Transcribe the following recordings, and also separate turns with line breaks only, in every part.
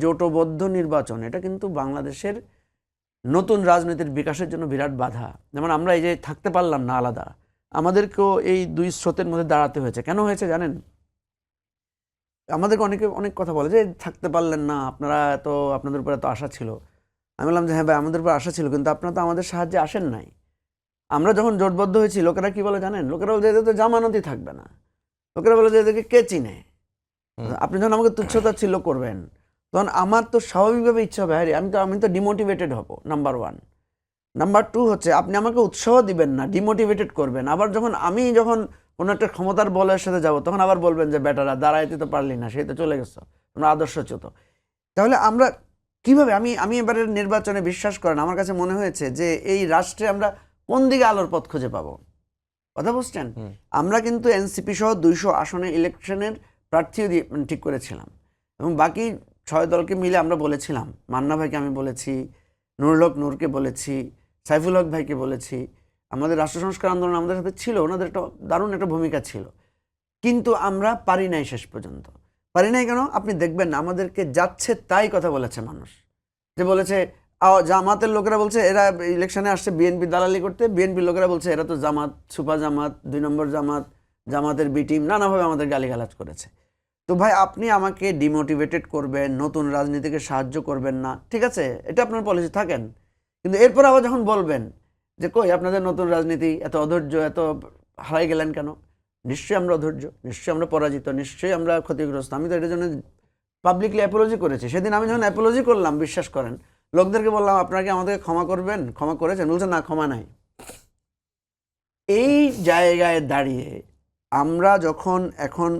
জোটবদ্ধ নির্বাচন, এটা কিন্তু বাংলাদেশের নতুন রাজনীতির বিকাশের জন্য বিরাট বাধা। যেমন আমরা এই যে থাকতে পারলাম না আলাদা, আমাদেরকেও এই দুই স্রোতের মধ্যে দাঁড়াতে হয়েছে। কেন হয়েছে জানেন? আমাদেরকে অনেকে অনেক কথা বলে যে থাকতে পারলেন না, আপনারা তো আপনাদের উপরে তো আশা ছিল। আমি বললাম যে হ্যাঁ ভাই, আমাদের উপর আশা ছিল, কিন্তু আপনারা তো আমাদের সাহায্যে আসেন নাই। আমরা যখন জোটবদ্ধ হয়েছি, লোকেরা কি বলে জানেন? লোকেরা বলে যে এদের তো জামানতই থাকবে না। লোকেরা বলে যে এদেরকে কে চিনে। আপনি যখন আমাকে তুচ্ছতাচ্ছিল্য করবেন, তখন আমার তো স্বাভাবিকভাবে ইচ্ছা হবে, হ্যাঁ আমি তো ডিমোটিভেটেড হব, নাম্বার 1। নাম্বার 2 হচ্ছে আপনি আমাকে উৎসাহ দিবেন না, ডিমোটিভেটেড করবেন। আবার যখন কোনো একটা ক্ষমতার বলের সাথে যাব, তখন আবার বলবেন যে বেটারা দাঁড়াইতে তো পারলি না, সেই তো চলে গেছো, তোমরা আদর্শচ্যুত। তাহলে আমরা কিভাবে, আমি এবারের নির্বাচনে বিশ্বাস করেন আমার কাছে মনে হয়েছে যে এই রাষ্ট্রে আমরা কোন দিকে আলোর পথ খুঁজে পাবো। কথা বুঝছেন? আমরা কিন্তু এনসিপি সহ 200 আসনে ইলেকশনের প্রার্থীও ঠিক করেছিলাম, এবং বাকি 6 দলকে মিলে আমরা বলেছিলাম, মান্না ভাইকে আমি বলেছি, নুরুল হক নূরকে বলেছি, সাইফুল হক ভাইকে বলেছি, আমাদের রাষ্ট্র সংস্কার আন্দোলন আমাদের সাথে ছিল, ওনাদের একটা দারুণ একটা ভূমিকা ছিল। কিন্তু আমরা পারি নাই, শেষ পর্যন্ত পারি নাই। কেন? আপনি দেখবেন আমাদেরকে যাচ্ছে তাই কথা বলেছে মানুষ। যে বলেছে জামাতের লোকেরা বলছে এরা ইলেকশনে আসছে বিএনপি দালালি করতে, বিএনপির লোকেরা বলছে এরা তো জামাত, সুপা জামাত, 2 নম্বর জামাত, জামাতের বি টিম, নানাভাবে আমাদের গালিগালাজ করেছে। তো ভাই, আপনি আমাকে ডিমোটিভেটেড করবেন, নতুন রাজনীতিকে সাহায্য করবেন না, ঠিক আছে, এটা আপনার পলিসি থাকেন। কিন্তু এরপর আবার যখন বলবেন যে কই আপনাদের নতুন রাজনীতি, এত অধৈর্য, এত হারাই গেলেন কেন? নিশ্চয়ই আমরা অধৈর্য, নিশ্চয়ই আমরা পরাজিত, নিশ্চয়ই আমরা ক্ষতিগ্রস্ত। আমি তো এটার জন্য পাবলিকলি অ্যাপোলজি করেছি। সেদিন আমি যখন অ্যাপোলজি করলাম, বিশ্বাস করেন, লোকদেরকে বললাম আপনারা কি আমাদেরকে ক্ষমা করবেন? ক্ষমা করেছেন? বলছে না, ক্ষমা নাই। এই জায়গায় দাঁড়িয়ে আমরা যখন এখন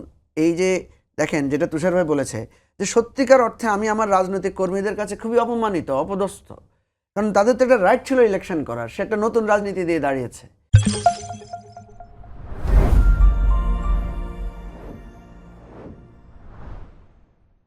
এই যে দেখেন, যেটা তুষার ভাই বলেছে, যে সত্যিকার অর্থে আমি আমার রাজনৈতিক কর্মীদের কাছে খুবই অপমানিত, অপদস্থ। কারণ তাদের তো একটা রাইট ছিল ইলেকশন করার, সেটা নতুন রাজনীতি দিয়ে দাঁড়িয়েছে।